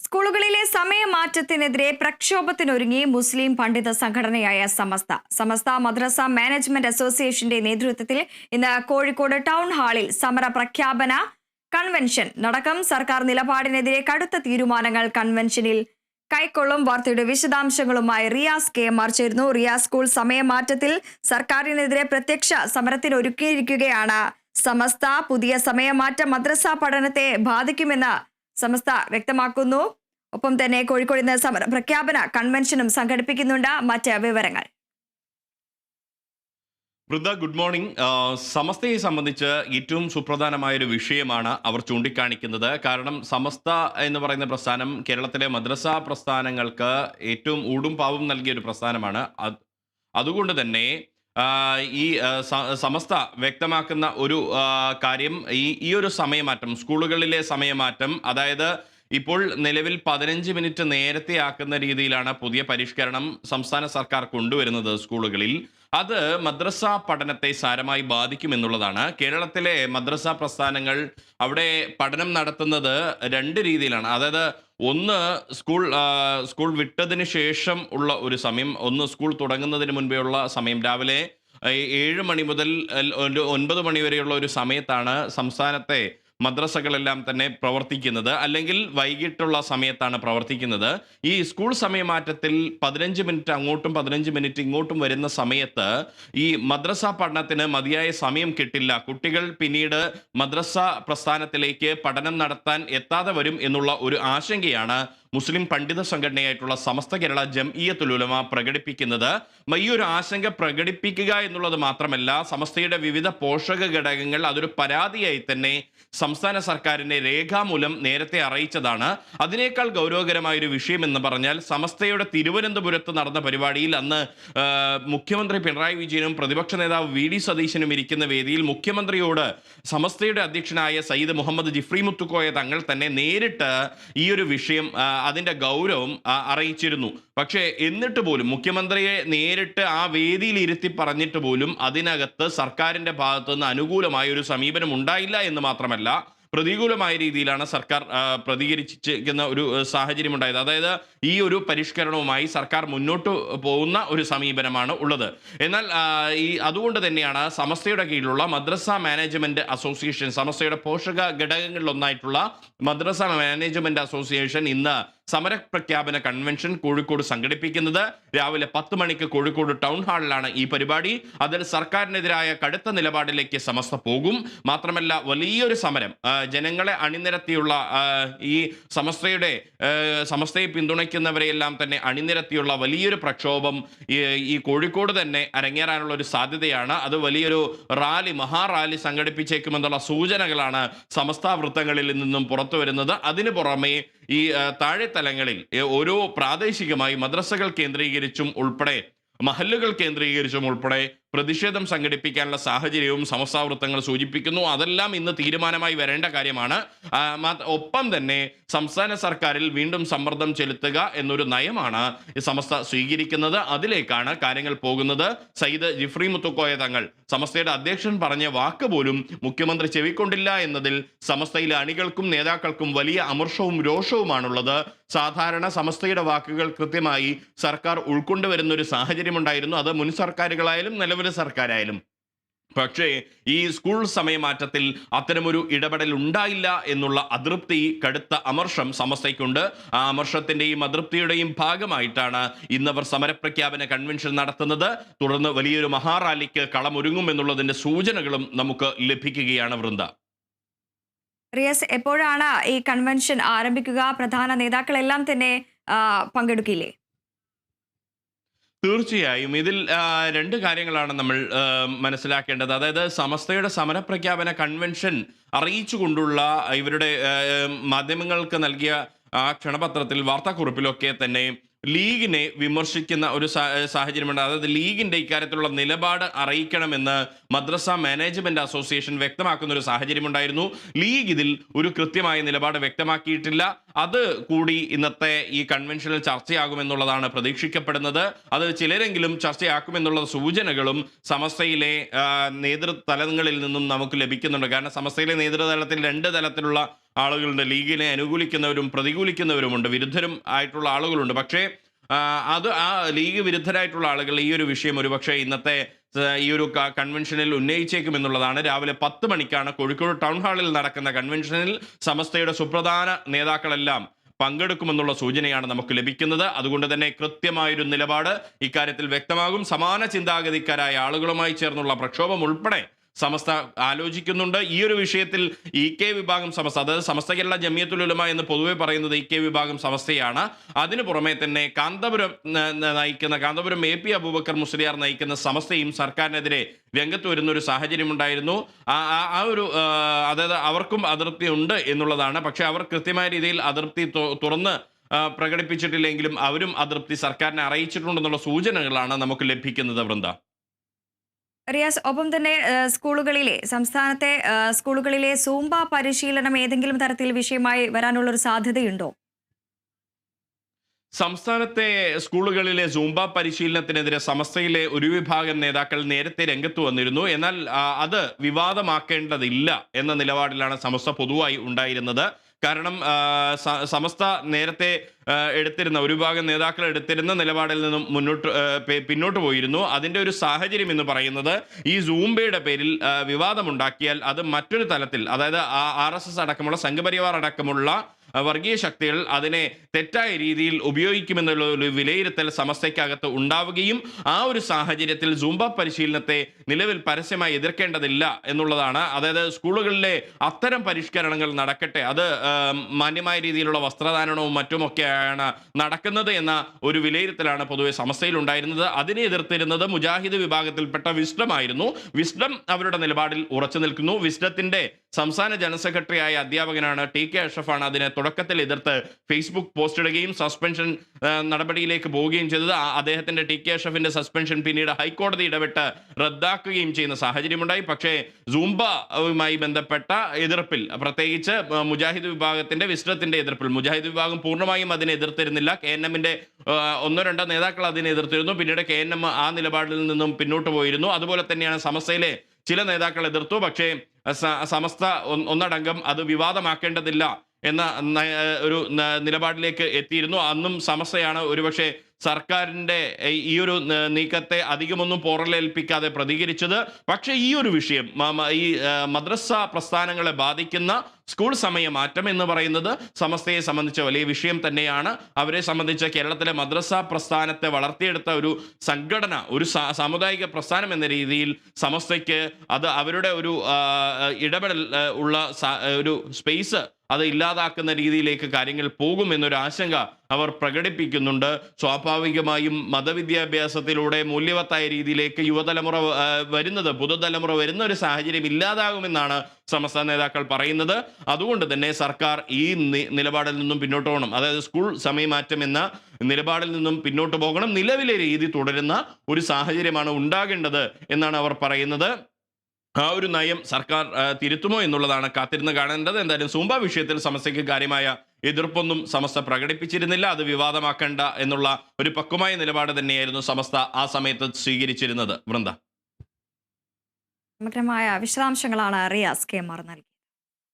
സ്കൂളുകളിലെ സമയമാറ്റത്തിനെതിരെ പ്രക്ഷോഭത്തിനൊരുങ്ങി മുസ്ലിം പണ്ഡിത സംഘടനയായ സമസ്ത മദ്രസ മാനേജ്മെന്റ് അസോസിയേഷന്റെ നേതൃത്വത്തിൽ ഇന്ന് കോഴിക്കോട് ടൗൺ ഹാളിൽ സമര പ്രഖ്യാപന കൺവെൻഷൻ നടക്കും. സർക്കാർ നിലപാടിനെതിരെ കടുത്ത തീരുമാനങ്ങൾ കൺവെൻഷനിൽ കൈക്കൊള്ളും. വാർത്തയുടെ വിശദാംശങ്ങളുമായി റിയാസ് KMR ചേരുന്നു. റിയാസ്, സ്കൂൾ സമയമാറ്റത്തിൽ സർക്കാരിനെതിരെ പ്രത്യക്ഷ സമരത്തിന് ഒരുക്കിയിരിക്കുകയാണ് സമസ്ത. പുതിയ സമയമാറ്റം മദ്രസ പഠനത്തെ ബാധിക്കുമെന്ന് സമസ്ത വ്യക്തമാക്കുന്നു. ഒപ്പം തന്നെ കോഴിക്കോട് ഇന്ന് സമര പ്രഖ്യാപന കൺവെൻഷനും സംഘടിപ്പിക്കുന്നുണ്ട്. മറ്റ് വിവരങ്ങൾ വൃന്ദ, ഗുഡ് മോർണിംഗ്. സമസ്തയെ സംബന്ധിച്ച് ഏറ്റവും സുപ്രധാനമായൊരു വിഷയമാണ് അവർ ചൂണ്ടിക്കാണിക്കുന്നത്. കാരണം സമസ്ത എന്ന് പറയുന്ന പ്രസ്ഥാനം കേരളത്തിലെ മദ്രസ പ്രസ്ഥാനങ്ങൾക്ക് ഏറ്റവും ഊടും പാവും നൽകിയ ഒരു പ്രസ്ഥാനമാണ്. അതുകൊണ്ട് തന്നെ ഈ സമസ്ത വ്യക്തമാക്കുന്ന ഒരു കാര്യം ഈ ഒരു സമയമാറ്റം, സ്കൂളുകളിലെ സമയമാറ്റം, അതായത് ഇപ്പോൾ നിലവിൽ 15 മിനിറ്റ് നേരത്തെ ആക്കുന്ന രീതിയിലാണ് പുതിയ പരിഷ്കരണം സംസ്ഥാന സർക്കാർ കൊണ്ടുവരുന്നത് സ്കൂളുകളിൽ. അത് മദ്രസ പഠനത്തെ സാരമായി ബാധിക്കുമെന്നുള്ളതാണ്. കേരളത്തിലെ മദ്രസ പ്രസ്ഥാനങ്ങൾ അവിടെ പഠനം നടത്തുന്നത് രണ്ട് രീതിയിലാണ്. അതായത് ഒന്ന് സ്കൂൾ വിട്ടതിന് ശേഷം ഉള്ള ഒരു സമയം, ഒന്ന് സ്കൂൾ തുടങ്ങുന്നതിന് മുൻപേ ഉള്ള സമയം. രാവിലെ 7 മണി മുതൽ 9 മണി വരെയുള്ള ഒരു സമയത്താണ് സംസ്ഥാനത്തെ മദ്രസകളെല്ലാം തന്നെ പ്രവർത്തിക്കുന്നത്, അല്ലെങ്കിൽ വൈകിട്ടുള്ള സമയത്താണ് പ്രവർത്തിക്കുന്നത്. ഈ സ്കൂൾ സമയമാറ്റത്തിൽ 15 മിനിറ്റ് അങ്ങോട്ടും 15 മിനിറ്റ് ഇങ്ങോട്ടും വരുന്ന സമയത്ത് ഈ മദ്രസ പഠനത്തിന് മതിയായ സമയം കിട്ടില്ല. കുട്ടികൾ പിന്നീട് മദ്രസ പ്രസ്ഥാനത്തിലേക്ക് പഠനം നടത്താൻ എത്താതെ വരും എന്നുള്ള ഒരു ആശങ്കയാണ് മുസ്ലിം പണ്ഡിത സംഘടനയായിട്ടുള്ള സമസ്ത കേരള ജംഇയ്യത്തുൽ ഉലമ പ്രകടിപ്പിക്കുന്നത്. ഈ ഒരു ആശങ്ക പ്രകടിപ്പിക്കുക എന്നുള്ളത് മാത്രമല്ല, സമസ്തയുടെ വിവിധ പോഷക ഘടകങ്ങൾ അതൊരു പരാതിയായി തന്നെ സംസ്ഥാന സർക്കാരിനെ രേഖാമൂലം നേരത്തെ അറിയിച്ചതാണ്. അതിനേക്കാൾ ഗൗരവകരമായൊരു വിഷയം എന്ന് പറഞ്ഞാൽ, സമസ്തയുടെ തിരുവനന്തപുരത്ത് നടന്ന പരിപാടിയിൽ അന്ന് മുഖ്യമന്ത്രി പിണറായി വിജയനും പ്രതിപക്ഷ നേതാവ് VD സതീശനും ഇരിക്കുന്ന വേദിയിൽ മുഖ്യമന്ത്രിയോട് സമസ്തയുടെ അധ്യക്ഷനായ സയ്യിദ് മുഹമ്മദ് ജിഫ്രി മുത്തുക്കോയ തങ്ങൾ തന്നെ നേരിട്ട് ഈ ഒരു വിഷയം, അതിന്റെ ഗൗരവം അറിയിച്ചിരുന്നു. പക്ഷേ എന്നിട്ട് പോലും മുഖ്യമന്ത്രിയെ നേരിട്ട് ആ വേദിയിൽ ഇരുത്തി പറഞ്ഞിട്ട് പോലും അതിനകത്ത് സർക്കാരിന്റെ ഭാഗത്തു നിന്ന് അനുകൂലമായ ഒരു സമീപനം ഉണ്ടായില്ല എന്ന് മാത്രമല്ല, പ്രതികൂലമായ രീതിയിലാണ് സർക്കാർ പ്രതികരിച്ചിരിക്കുന്ന ഒരു സാഹചര്യം ഉണ്ടായത്. അതായത് ഈ ഒരു പരിഷ്കരണവുമായി സർക്കാർ മുന്നോട്ട് പോകുന്ന ഒരു സമീപനമാണ് ഉള്ളത്. എന്നാൽ അതുകൊണ്ട് തന്നെയാണ് സമസ്തയുടെ കീഴിലുള്ള മദ്രസ മാനേജ്മെന്റ് അസോസിയേഷൻ, സമസ്തയുടെ പോഷക ഘടകങ്ങളിലൊന്നായിട്ടുള്ള മദ്രസ മാനേജ്മെന്റ് അസോസിയേഷൻ ഇന്ന് സമരപ്രഖ്യാപന കൺവെൻഷൻ കോഴിക്കോട് സംഘടിപ്പിക്കുന്നത്. രാവിലെ 10 മണിക്ക് കോഴിക്കോട് ടൗൺ ഹാളിലാണ് ഈ പരിപാടി. അതിൽ സർക്കാരിനെതിരായ കടുത്ത നിലപാടിലേക്ക് സമസ്ത പോകും. മാത്രമല്ല, വലിയൊരു സമരം, ജനങ്ങളെ അണിനിരത്തിയുള്ള ഈ സമസ്തയെ പിന്തുണയ്ക്കുന്നവരെയെല്ലാം തന്നെ അണിനിരത്തിയുള്ള വലിയൊരു പ്രക്ഷോഭം ഈ കോഴിക്കോട് തന്നെ അരങ്ങേറാനുള്ള ഒരു സാധ്യതയാണ്. അത് വലിയൊരു മഹാറാലി സംഘടിപ്പിച്ചേക്കുമെന്നുള്ള സൂചനകളാണ് സമസ്ത വൃത്തങ്ങളിൽ നിന്നും പുറത്തു വരുന്നത്. അതിനു പുറമെ ഈ താഴെത്തലങ്ങളിൽ ഓരോ പ്രാദേശികമായി മദ്രസകൾ കേന്ദ്രീകരിച്ചും ഉൾപ്പെടെ മഹല്ലുകൾ കേന്ദ്രീകരിച്ചും ഉൾപ്പെടെ പ്രതിഷേധം സംഘടിപ്പിക്കാനുള്ള സാഹചര്യവും സമസ്താവൃത്തങ്ങൾ സൂചിപ്പിക്കുന്നു. അതെല്ലാം ഇന്ന് തീരുമാനമായി വരേണ്ട കാര്യമാണ്. ഒപ്പം തന്നെ സംസ്ഥാന സർക്കാരിൽ വീണ്ടും സമ്മർദ്ദം ചെലുത്തുക എന്നൊരു നയമാണ് സമസ്ത സ്വീകരിക്കുന്നത്. അതിലേക്കാണ് കാര്യങ്ങൾ പോകുന്നത്. സയ്യിദ് ജിഫ്രി മുത്തുക്കോയ തങ്ങൾ, സമസ്തയുടെ അധ്യക്ഷൻ, പറഞ്ഞ വാക്ക് പോലും മുഖ്യമന്ത്രി ചെവിക്കൊണ്ടില്ല എന്നതിൽ സമസ്തയിലെ അണികൾക്കും നേതാക്കൾക്കും വലിയ അമർഷവും രോഷവുമാണുള്ളത്. സാധാരണ സമസ്തയുടെ വാക്കുകൾ കൃത്യമായി സർക്കാർ ഉൾക്കൊണ്ടുവരുന്ന ഒരു സാഹചര്യം ഉണ്ടായിരുന്നു. അത് മുൻ സർക്കാരുകളായാലും നിലവിലെ സർക്കാരായാലും. പക്ഷേ ഈ സ്കൂൾ സമയമാറ്റത്തിൽ അത്തരമൊരു ഇടപെടൽ ഉണ്ടായില്ല എന്നുള്ള അതൃപ്തി, കടുത്ത അമർഷം സമസ്തയ്ക്കുണ്ട്. ആ അമർഷത്തിന്റെയും അതൃപ്തിയുടെയും ഭാഗമായിട്ടാണ് ഇന്നവർ സമരപ്രഖ്യാപന കൺവെൻഷൻ നടത്തുന്നത്. തുടർന്ന് വലിയൊരു മഹാറാലിക്ക് കളമൊരുങ്ങും എന്നുള്ളതിന്റെ സൂചനകളും നമുക്ക് ലഭിക്കുകയാണ്. വൃന്ദ, റിയാസ്, എപ്പോഴാണ് ഈ കൺവെൻഷൻ ആരംഭിക്കുക? പ്രധാന നേതാക്കളെല്ലാം തന്നെ പങ്കെടുക്കില്ലേ? തീർച്ചയായും ഇതിൽ രണ്ട് കാര്യങ്ങളാണ് നമ്മൾ മനസ്സിലാക്കേണ്ടത്. അതായത് സമസ്തയുടെ സമരപ്രഖ്യാപന കൺവെൻഷൻ അറിയിച്ചുകൊണ്ടുള്ള ഇവരുടെ മാധ്യമങ്ങൾക്ക് നൽകിയ ആ ക്ഷണപത്രത്തിൽ, വാർത്താക്കുറിപ്പിലൊക്കെ തന്നെ ലീഗിനെ വിമർശിക്കുന്ന ഒരു സാഹചര്യമുണ്ട്. അതായത് ലീഗിന്റെ ഇക്കാര്യത്തിലുള്ള നിലപാട് അറിയിക്കണമെന്ന് മദ്രസ മാനേജ്മെന്റ് അസോസിയേഷൻ വ്യക്തമാക്കുന്ന ഒരു സാഹചര്യമുണ്ടായിരുന്നു. ലീഗ് ഇതിൽ ഒരു കൃത്യമായ നിലപാട് വ്യക്തമാക്കിയിട്ടില്ല. അത് കൂടി ഇന്നത്തെ ഈ കൺവെൻഷനിൽ ചർച്ചയാകുമെന്നുള്ളതാണ് പ്രതീക്ഷിക്കപ്പെടുന്നത്. അത് ചിലരെങ്കിലും ചർച്ചയാക്കുമെന്നുള്ള സൂചനകളും സമസ്തയിലെ നേതൃതലങ്ങളിൽ നിന്നും നമുക്ക് ലഭിക്കുന്നുണ്ട്. കാരണം സമസ്തയിലെ നേതൃതലത്തിൽ രണ്ട് തലത്തിലുള്ള ആളുകളുണ്ട്, ലീഗിനെ അനുകൂലിക്കുന്നവരും പ്രതികൂലിക്കുന്നവരുമുണ്ട്, വിരുദ്ധരും ആയിട്ടുള്ള ആളുകളുണ്ട്. പക്ഷേ അത് ആ ലീഗ് വിരുദ്ധരായിട്ടുള്ള ആളുകൾ ഈ ഒരു വിഷയം ഒരുപക്ഷെ ഇന്നത്തെ ഈ ഒരു കൺവെൻഷനിൽ ഉന്നയിച്ചേക്കും എന്നുള്ളതാണ്. രാവിലെ 10 മണിക്കാണ് കോഴിക്കോട് ടൗൺ ഹാളിൽ നടക്കുന്ന കൺവെൻഷനിൽ സമസ്തയുടെ സുപ്രധാന നേതാക്കളെല്ലാം പങ്കെടുക്കുമെന്നുള്ള സൂചനയാണ് നമുക്ക് ലഭിക്കുന്നത്. അതുകൊണ്ട് തന്നെ കൃത്യമായൊരു നിലപാട് ഇക്കാര്യത്തിൽ വ്യക്തമാകും. സമാന ചിന്താഗതിക്കാരായ ആളുകളുമായി ചേർന്നുള്ള പ്രക്ഷോഭം ഉൾപ്പെടെ സമസ്ത ആലോചിക്കുന്നുണ്ട്. ഈ ഒരു വിഷയത്തിൽ EK വിഭാഗം സമസ്ത, അതായത് സമസ്ത കേരള ജമിയത്തുൽ ഉലമ എന്ന് പൊതുവെ പറയുന്നത് EK വിഭാഗം സമസ്തയാണ്. അതിനു പുറമെ തന്നെ കാന്തപുരം AP അബൂബക്കർ മുസ്ലിയാർ നയിക്കുന്ന സമസ്തയും സർക്കാരിനെതിരെ രംഗത്ത് വരുന്ന ഒരു സാഹചര്യം ഉണ്ടായിരുന്നു. അതായത് അവർക്കും അതൃപ്തി ഉണ്ട് എന്നുള്ളതാണ്. പക്ഷെ അവർ കൃത്യമായ രീതിയിൽ അതൃപ്തി തുറന്ന് പ്രകടിപ്പിച്ചിട്ടില്ലെങ്കിലും അവരും അതൃപ്തി സർക്കാരിനെ അറിയിച്ചിട്ടുണ്ടെന്നുള്ള സൂചനകളാണ് നമുക്ക് ലഭിക്കുന്നത്. വൃന്ദ, റിയാസ്, ഒപ്പം തന്നെ സംസ്ഥാനത്തെ സ്കൂളുകളിലെ സൂംബ പരിശീലനം ഏതെങ്കിലും തരത്തിൽ വിഷയമായി വരാനുള്ള ഒരു സാധ്യതയുണ്ടോ? സംസ്ഥാനത്തെ സ്കൂളുകളിലെ സൂംബ പരിശീലനത്തിനെതിരെ സമസ്തയിലെ ഒരു വിഭാഗം നേതാക്കൾ നേരത്തെ രംഗത്ത് വന്നിരുന്നു. എന്നാൽ അത് വിവാദമാക്കേണ്ടതില്ല എന്ന നിലപാടിലാണ് സമസ്ത പൊതുവായി ഉണ്ടായിരുന്നത്. കാരണം സമസ്ത നേരത്തെ എടുത്തിരുന്ന ഒരു വിഭാഗം നേതാക്കൾ എടുത്തിരുന്ന നിലപാടിൽ നിന്നും പിന്നോട്ട് പോയിരുന്നു. അതിൻ്റെ ഒരു സാഹചര്യം എന്ന് പറയുന്നത് ഈ സൂംബയുടെ പേരിൽ വിവാദമുണ്ടാക്കിയാൽ അത് മറ്റൊരു തലത്തിൽ, അതായത് RSS അടക്കമുള്ള സംഘപരിവാർ അടക്കമുള്ള വർഗീയ ശക്തികൾ അതിനെ തെറ്റായ രീതിയിൽ ഉപയോഗിക്കുമെന്നുള്ള ഒരു വിലയിരുത്തൽ സമസ്തയ്ക്കകത്ത് ഉണ്ടാവുകയും ആ ഒരു സാഹചര്യത്തിൽ സൂംബ പരിശീലനത്തെ നിലവിൽ പരസ്യമായി എതിർക്കേണ്ടതില്ല എന്നുള്ളതാണ്. അതായത് സ്കൂളുകളിലെ അത്തരം പരിഷ്കരണങ്ങൾ നടക്കട്ടെ, അത് മാന്യമായ രീതിയിലുള്ള വസ്ത്രധാരണവും മറ്റുമൊക്കെയാണ് നടക്കുന്നത് എന്ന ഒരു വിലയിരുത്തലാണ് പൊതുവെ സമസ്തയിൽ ഉണ്ടായിരുന്നത്. അതിനെ എതിർത്തിരുന്നത് മുജാഹിദ് വിഭാഗത്തിൽപ്പെട്ട വിസ്ഡമായിരുന്നു. വിസ്ഡം അവരുടെ നിലപാടിൽ ഉറച്ചു നിൽക്കുന്നു. വിസ്ഡത്തിന്റെ സംസ്ഥാന ജനറൽ സെക്രട്ടറിയായ അധ്യാപകനാണ് TK അഷ്റഫാണ് അതിനെ തുടക്കത്തിൽ എതിർത്ത് ഫേസ്ബുക്ക് പോസ്റ്റ് ഇടുകയും സസ്പെൻഷൻ നടപടിയിലേക്ക് പോവുകയും ചെയ്തത്. അദ്ദേഹത്തിന്റെ TK അഷ്റഫിന്റെ സസ്പെൻഷൻ പിന്നീട് ഹൈക്കോടതി ഇടപെട്ട് റദ്ദാക്കുകയും ചെയ്യുന്ന സാഹചര്യമുണ്ടായി. പക്ഷേ സൂംബയുമായി ബന്ധപ്പെട്ട എതിർപ്പിൽ, പ്രത്യേകിച്ച് മുജാഹിദ് വിഭാഗത്തിന്റെ വിസ്ഡത്തിന്റെ എതിർപ്പിൽ, മുജാഹിദ് വിഭാഗം പൂർണ്ണമായും അതിനെ എതിർത്തിരുന്നില്ല. KNMന്റെ 1-2 നേതാക്കൾ അതിനെ എതിർത്തിരുന്നു. പിന്നീട് KNM ആ നിലപാടിൽ നിന്നും പിന്നോട്ട് പോയിരുന്നു. അതുപോലെ തന്നെയാണ് സമസ്തയിലെ ചില നേതാക്കൾ എതിർത്തു. പക്ഷേ സമസ്ത ഒന്നടങ്കം അത് വിവാദമാക്കേണ്ടതില്ല എന്ന ഒരു നിലപാടിലേക്ക് എത്തിയിരുന്നു. അന്നും സമസ്തയാണ് ഒരുപക്ഷെ സർക്കാരിൻ്റെ ഈ ഒരു നീക്കത്തെ അധികമൊന്നും പോറലേൽപ്പിക്കാതെ പ്രതികരിച്ചത്. പക്ഷേ ഈ ഒരു വിഷയം, ഈ മദ്രസ പ്രസ്ഥാനങ്ങളെ ബാധിക്കുന്ന സ്കൂൾ സമയമാറ്റം എന്ന് പറയുന്നത് സമസ്തയെ സംബന്ധിച്ച വലിയ വിഷയം തന്നെയാണ്. അവരെ സംബന്ധിച്ച് കേരളത്തിലെ മദ്രസ പ്രസ്ഥാനത്തെ വളർത്തിയെടുത്ത ഒരു സംഘടന, ഒരു സാമുദായിക പ്രസ്ഥാനം എന്ന രീതിയിൽ സമസ്തയ്ക്ക് അത് അവരുടെ ഒരു ഇടപെടൽ ഉള്ള ഒരു സ്പേസ് അത് ഇല്ലാതാക്കുന്ന രീതിയിലേക്ക് കാര്യങ്ങൾ പോകും എന്നൊരു ആശങ്ക അവർ പ്രകടിപ്പിക്കുന്നുണ്ട്. സ്വാഭാവികമായും മതവിദ്യാഭ്യാസത്തിലൂടെ മൂല്യവത്തായ രീതിയിലേക്ക് യുവതലമുറ വരുന്നത്, പുതുതലമുറ വരുന്ന ഒരു സാഹചര്യം ഇല്ലാതാകുമെന്നാണ് സമസ്ത നേതാക്കൾ പറയുന്നത്. അതുകൊണ്ട് തന്നെ സർക്കാർ ഈ നിലപാടിൽ നിന്നും പിന്നോട്ട് പോകണം. അതായത് സ്കൂൾ സമയമാറ്റം എന്ന നിലപാടിൽ നിന്നും പിന്നോട്ട് പോകണം. നിലവിലെ രീതി തുടരുന്ന ഒരു സാഹചര്യമാണ് ഉണ്ടാകേണ്ടത് എന്നാണ് അവർ പറയുന്നത്. ആ ഒരു നയം സർക്കാർ തിരുത്തുമോ എന്നുള്ളതാണ് കാത്തിരുന്ന് കാണേണ്ടത്. എന്തായാലും സൂംബ വിഷയത്തിൽ സമസ്തയ്ക്ക് കാര്യമായ എതിർപ്പൊന്നും സമസ്ത പ്രകടിപ്പിച്ചിരുന്നില്ല. അത് വിവാദമാക്കേണ്ട എന്നുള്ള ഒരു പക്വമായ നിലപാട് തന്നെയായിരുന്നു സമസ്ത ആ സമയത്ത് സ്വീകരിച്ചിരുന്നത്. വൃന്ദ, സമഗ്രമായ വിശദാംശങ്ങളാണ് റിയാസ് KM നൽകി.